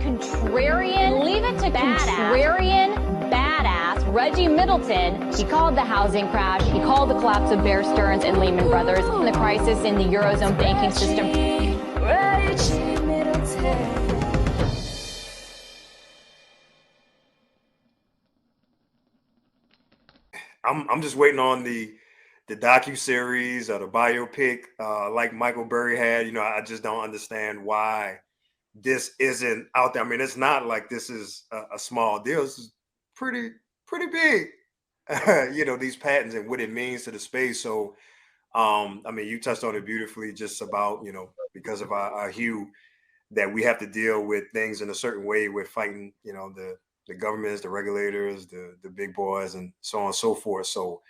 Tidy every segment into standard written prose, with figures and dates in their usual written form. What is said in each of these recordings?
contrarian, leave it to contrarian badass Reggie Middleton. He called the housing crash. He called the collapse of Bear Stearns and Lehman Brothers and the crisis in the Eurozone banking system. Reggie Middleton. I'm just waiting on the docu-series or the biopic like Michael Burry had. You know, I just don't understand why this isn't out there. I mean, it's not like this is a small deal. This is pretty big. You know, these patents and what it means to the space. So, I mean, you touched on it beautifully, just about, you know, because of our hue, that we have to deal with things in a certain way. We're fighting, you know, the governments, the regulators, the big boys, and so on and so forth. So,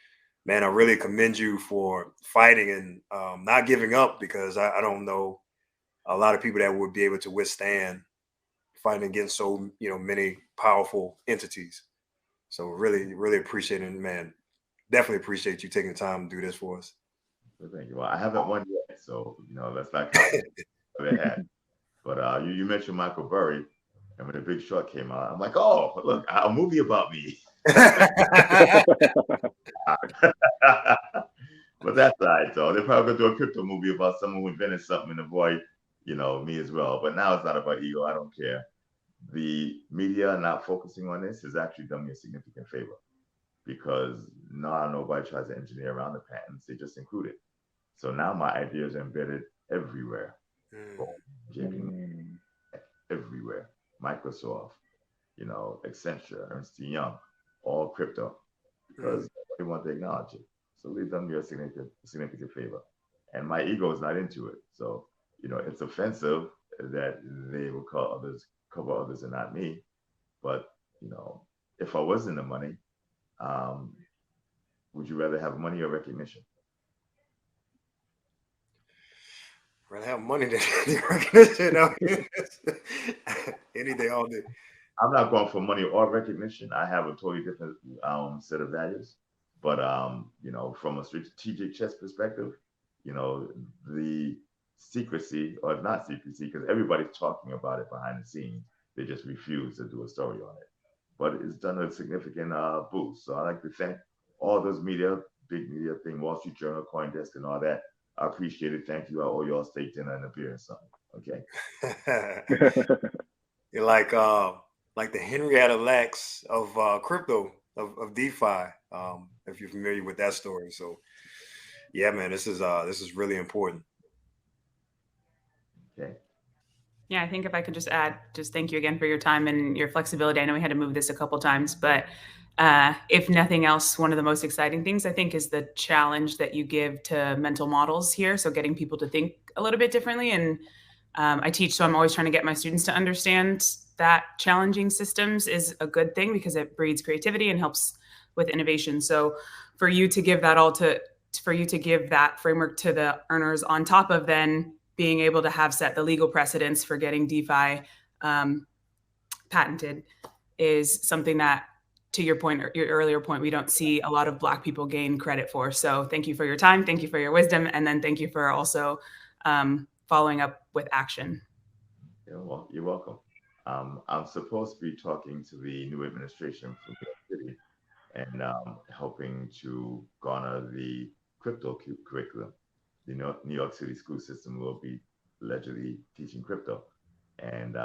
man, I really commend you for fighting and not giving up, because I don't know a lot of people that would be able to withstand fighting against so, you know, many powerful entities. So really appreciate it, man. Definitely appreciate you taking the time to do this for us. Thank you. Well, I haven't won yet, so you know, let's not count what they had. But you mentioned Michael Burry, and when The Big Short came out, I'm like, oh, look, a movie about me. But that's all right, though. They're probably gonna do a crypto movie about someone who invented something and avoid, you know, me as well. But now it's not about ego. I don't care. The media not focusing on this has actually done me a significant favor, because now nobody tries to engineer around the patents; they just include it. So now my ideas are embedded everywhere. JP, everywhere. Microsoft, you know, Accenture, Ernst Young, all crypto, because they want to acknowledge it. So they've done me a significant favor. And my ego is not into it. So, you know, it's offensive that they will cover others and not me. But, you know, if I was in the money, would you rather have money or recognition? Rather have money than recognition. Any day, all day. I'm not going for money or recognition. I have a totally different set of values. But you know, from a strategic chess perspective, you know, the secrecy, or not secrecy, because everybody's talking about it behind the scenes. They just refuse to do a story on it. But it's done a significant boost. So I like to thank all those media, big media thing, Wall Street Journal, CoinDesk, and all that. I appreciate it. Thank you. I owe you all steak dinner and a beer or something. Okay. You're like the Henrietta Lacks of crypto, of DeFi. If you're familiar with that story. So yeah, man, this is really important. Okay. Yeah, I think if I could just add, just thank you again for your time and your flexibility. I know we had to move this a couple times, but if nothing else, one of the most exciting things I think is the challenge that you give to mental models here. So getting people to think a little bit differently. And I teach, so I'm always trying to get my students to understand that challenging systems is a good thing, because it breeds creativity and helps with innovation. So for you to give that framework to the earners, on top of then being able to have set the legal precedents for getting DeFi patented, is something that, to your point, your earlier point, we don't see a lot of Black people gain credit for. So thank you for your time. Thank you for your wisdom. And then thank you for also following up with action. You're welcome. I'm supposed to be talking to the new administration from New York City and helping to garner the crypto curriculum. The New York City school system will be allegedly teaching crypto. And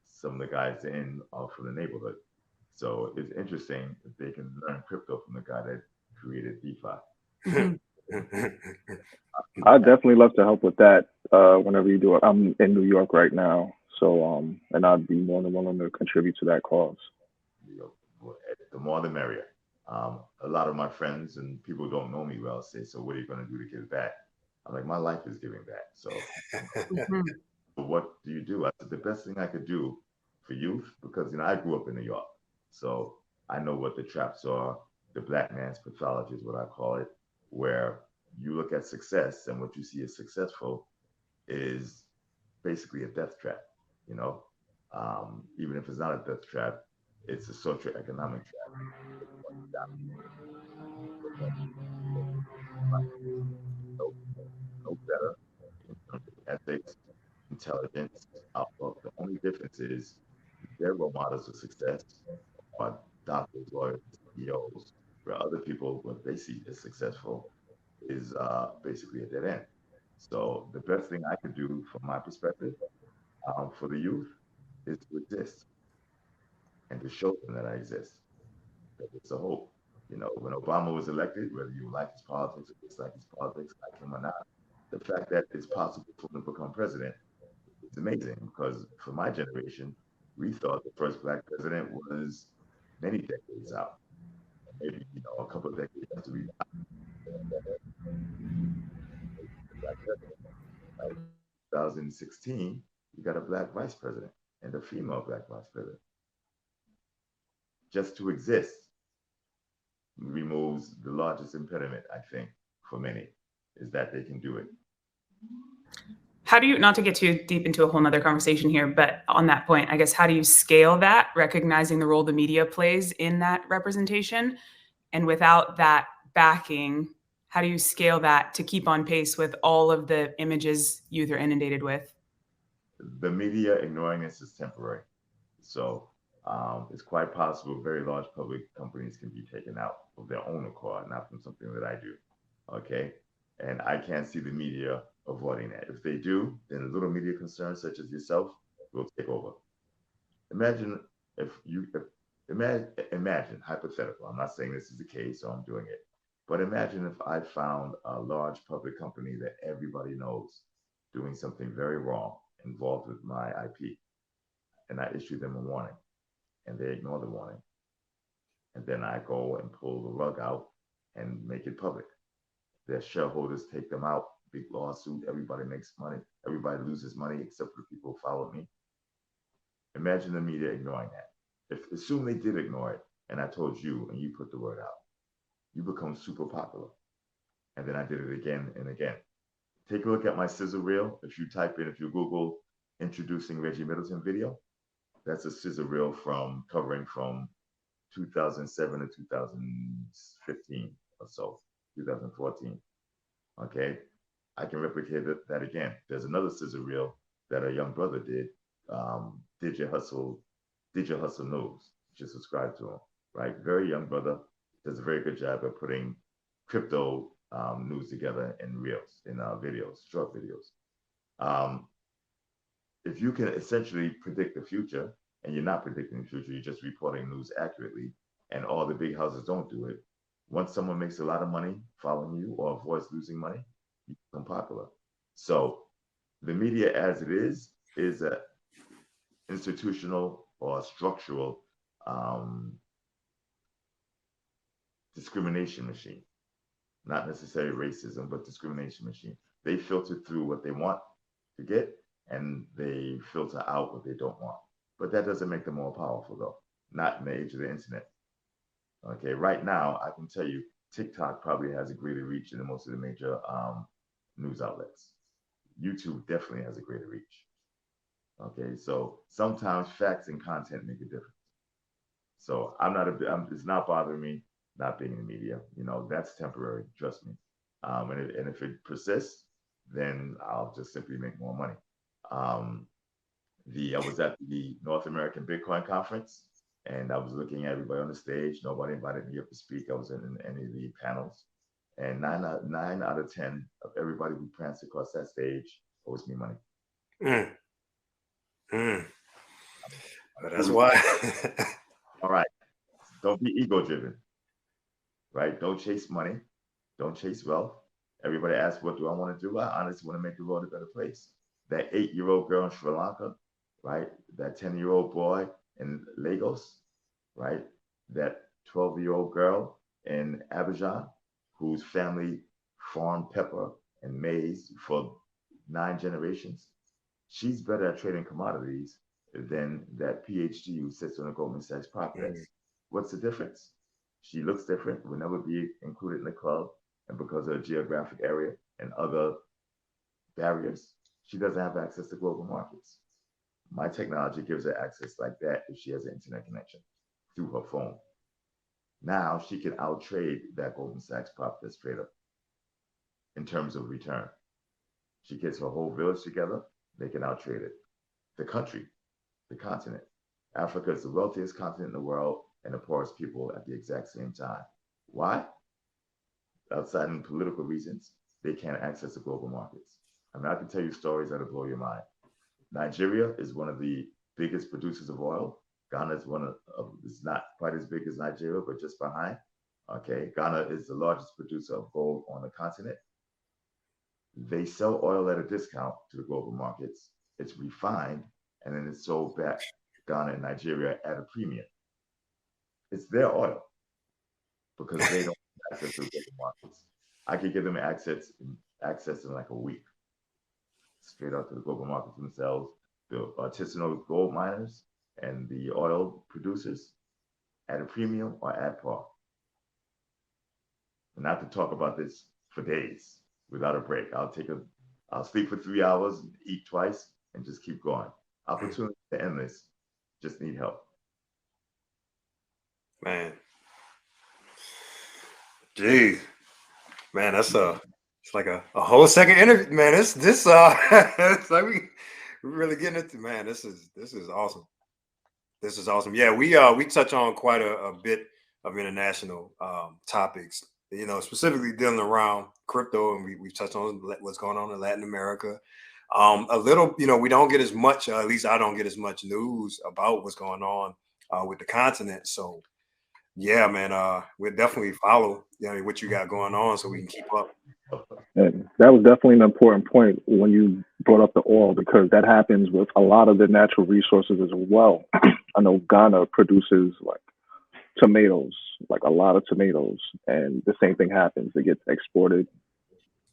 some of the guys in are from the neighborhood. So it's interesting that they can learn crypto from the guy that created DeFi. I'd definitely love to help with that whenever you do it. I'm in New York right now, so and I'd be more than willing to contribute to that cause. The more the merrier. A lot of my friends and people who don't know me well say, so what are you going to do to give back? I'm like, my life is giving back. So what do you do? I said, the best thing I could do for youth, because, you know, I grew up in New York. So I know what the traps are. The Black man's pathology is what I call it, where you look at success and what you see as successful is basically a death trap, you know? Even if it's not a death trap, it's a socioeconomic trap. No better in terms of ethics, in intelligence, outlook. The only difference is their role models of success are doctors, lawyers, CEOs, where other people, what they see as successful is basically a dead end. So the best thing I could do from my perspective for the youth is to exist and to show them that I exist. That it's a hope. You know, when Obama was elected, whether you like his politics or dislike his politics, like him or not, the fact that it's possible for him to become president is amazing because for my generation, we thought the first black president was many decades out. Maybe, you know, a couple of decades after we died, black president. Right? 2016, you got a black vice president and a female black vice president. Just to exist removes the largest impediment, I think, for many, is that they can do it. How do you, not to get too deep into a whole nother conversation here, but on that point, I guess, how do you scale that, recognizing the role the media plays in that representation? And without that backing, how do you scale that to keep on pace with all of the images youth are inundated with? The media ignoring this is temporary. So it's quite possible very large public companies can be taken out of their own accord, not from something that I do. Okay. And I can't see the media avoiding that. If they do, then little media concerns such as yourself will take over. Imagine imagine hypothetical. I'm not saying this is the case, so I'm doing it. But imagine if I found a large public company that everybody knows doing something very wrong involved with my IP, and I issue them a warning, and they ignore the warning, and then I go and pull the rug out and make it public. Their shareholders take them out, big lawsuit, everybody makes money, everybody loses money except for the people who followed me. Imagine the media ignoring that. Assume they did ignore it, and I told you, and you put the word out, you become super popular. And then I did it again and again. Take a look at my sizzle reel. If you Google introducing Reggie Middleton video, that's a sizzle reel covering from 2007 to 2015 or so, 2014. Okay, I can replicate that again. There's another sizzle reel that a young brother did. Did your hustle news? You should subscribe to him. Right, very young brother, does a very good job at putting crypto news together in reels, in videos, short videos. If you can essentially predict the future, and you're not predicting the future, you're just reporting news accurately, and all the big houses don't do it. Once someone makes a lot of money following you or avoids losing money, you become popular. So the media as it is a institutional or structural discrimination machine. Not necessarily racism, but discrimination machine. They filter through what they want to get, and they filter out what they don't want. But that doesn't make them more powerful, though. Not in the age of the internet. Okay, right now, I can tell you, TikTok probably has a greater reach than most of the major news outlets. YouTube definitely has a greater reach. Okay, so sometimes facts and content make a difference. So it's not bothering me not being in the media. You know, that's temporary, trust me. And if it persists, then I'll just simply make more money. I was at the North American Bitcoin Conference, and I was looking at everybody on the stage. Nobody invited me up to speak. I was in any of the panels, and nine out of 10 of everybody who pranced across that stage owes me money. That's why. All right, don't be ego driven. Right? Don't chase money. Don't chase wealth. Everybody asks, what do I want to do? I honestly want to make the world a better place. That 8-year-old girl in Sri Lanka, right? That 10-year-old boy in Lagos, right? That 12-year-old girl in Abidjan, whose family farmed pepper and maize for 9 generations. She's better at trading commodities than that PhD who sits on a Goldman Sachs prop desk. What's the difference? She looks different, will never be included in the club, and because of the geographic area and other barriers, she doesn't have access to global markets. My technology gives her access like that if she has an internet connection through her phone. Now she can outtrade that Goldman Sachs prop desk trader in terms of return. She gets her whole village together. they can outtrade it. The country, the continent. Africa is the wealthiest continent in the world and the poorest people at the exact same time. Why? Outside of political reasons, they can't access the global markets. I mean, I can tell you stories that'll blow your mind. Nigeria is one of the biggest producers of oil. Ghana is is not quite as big as Nigeria, but just behind. Okay, Ghana is the largest producer of gold on the continent. They sell oil at a discount to the global markets. It's refined and then it's sold back to Ghana and Nigeria at a premium. It's their oil because they don't have access to the global markets. I could give them access in like a week, straight out to the global markets themselves. The artisanal gold miners and the oil producers at a premium or at par. And not to talk about this for days without a break. I'll sleep for 3 hours, eat twice, and just keep going. Opportunities are endless. Just need help. Man. Geez. Man, it's like a whole second interview. Man, this it's like we really getting into, man. This is awesome. This is awesome. Yeah, we touch on quite a bit of international topics, you know, specifically dealing around crypto, and we've touched on what's going on in Latin America. A little, you know, we don't get as much, at least I don't get as much news about what's going on with the continent. So yeah, man, we'll definitely follow, you know, what you got going on so we can keep up. And that was definitely an important point when you brought up the oil, because that happens with a lot of the natural resources as well. I know Ghana produces like tomatoes, like a lot of tomatoes, and the same thing happens. It gets exported,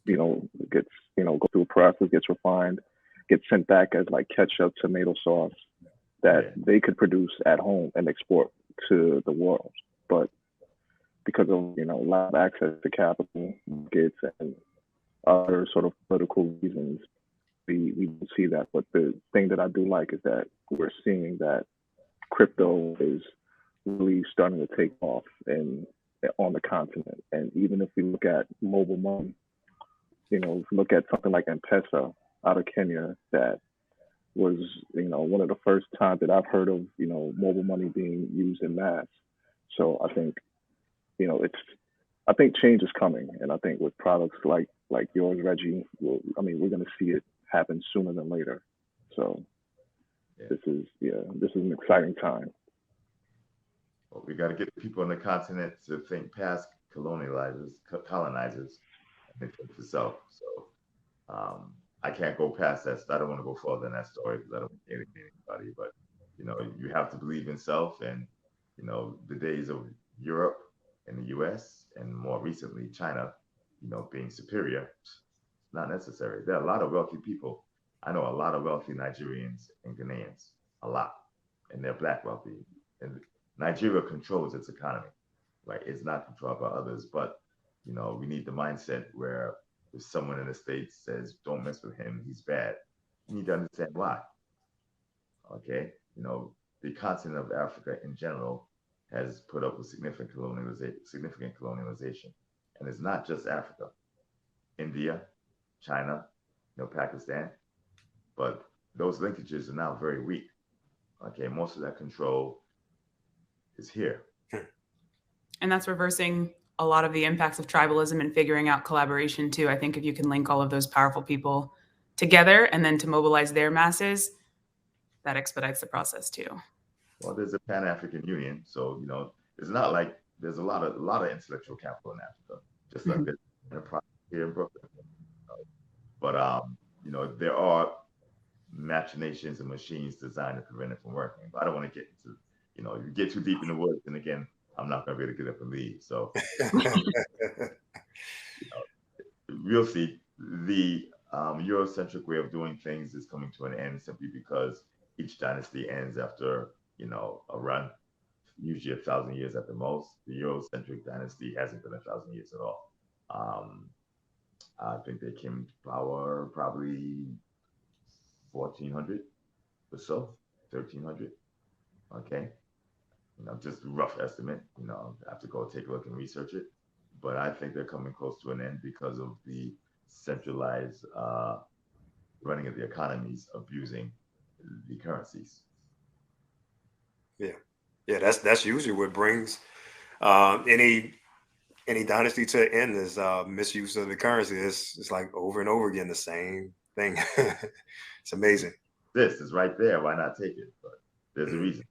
you know, it gets, you know, go through a process, gets refined, gets sent back as like ketchup, tomato sauce that they could produce at home and export to the world. But because of, you know, lack of access to capital markets and other sort of political reasons, we don't see that. But the thing that I do like is that we're seeing that crypto is really starting to take off on the continent. And even if we look at mobile money, you know, if we look at something like M-Pesa out of Kenya, that was, you know, one of the first times that I've heard of, you know, mobile money being used in mass. So I think, you know, I think change is coming, and I think with products like yours, Reggie, we're going to see it happen sooner than later. So this is an exciting time. Well, we got to get people on the continent to think past colonizers, and think for self. So I can't go past that. I don't want to go further in that story because I don't want to alienate anybody. But you know, you have to believe in self, and you know, the days of Europe and the U.S. and more recently China, you know, being superior, not necessary. There are a lot of wealthy people. I know a lot of wealthy Nigerians and Ghanaians, a lot, and they're black wealthy. And Nigeria controls its economy, right? It's not controlled by others, but you know, we need the mindset where if someone in the States says, "Don't mess with him, he's bad," you need to understand why. Okay, you know, the continent of Africa in general has put up with significant colonialization, and it's not just Africa, India, China, you know, Pakistan, but those linkages are now very weak. Okay, most of that control is here. And that's reversing a lot of the impacts of tribalism and figuring out collaboration too. I think if you can link all of those powerful people together and then to mobilize their masses, that expedites the process too. Well, there's a Pan-African Union, so you know, it's not like there's a lot of intellectual capital in Africa, just like there's in a project here in Brooklyn. But you know, there are machinations and machines designed to prevent it from working. But I don't want to get into, you know, you get too deep in the woods, and again, I'm not going to be able to get up and leave. So you know, we'll see. The Eurocentric way of doing things is coming to an end simply because each dynasty ends after, you know, a run, usually 1,000 years at the most. The Eurocentric dynasty hasn't been 1,000 years at all. I think they came to power probably 1400 or so, 1300. Okay. You know, just a rough estimate. You know, I have to go take a look and research it. But I think they're coming close to an end because of the centralized running of the economies abusing the currencies. Yeah, that's usually what brings any dynasty to an end is misuse of the currency. It's like over and over again the same thing. It's amazing. This is right there. Why not take it? But there's a reason.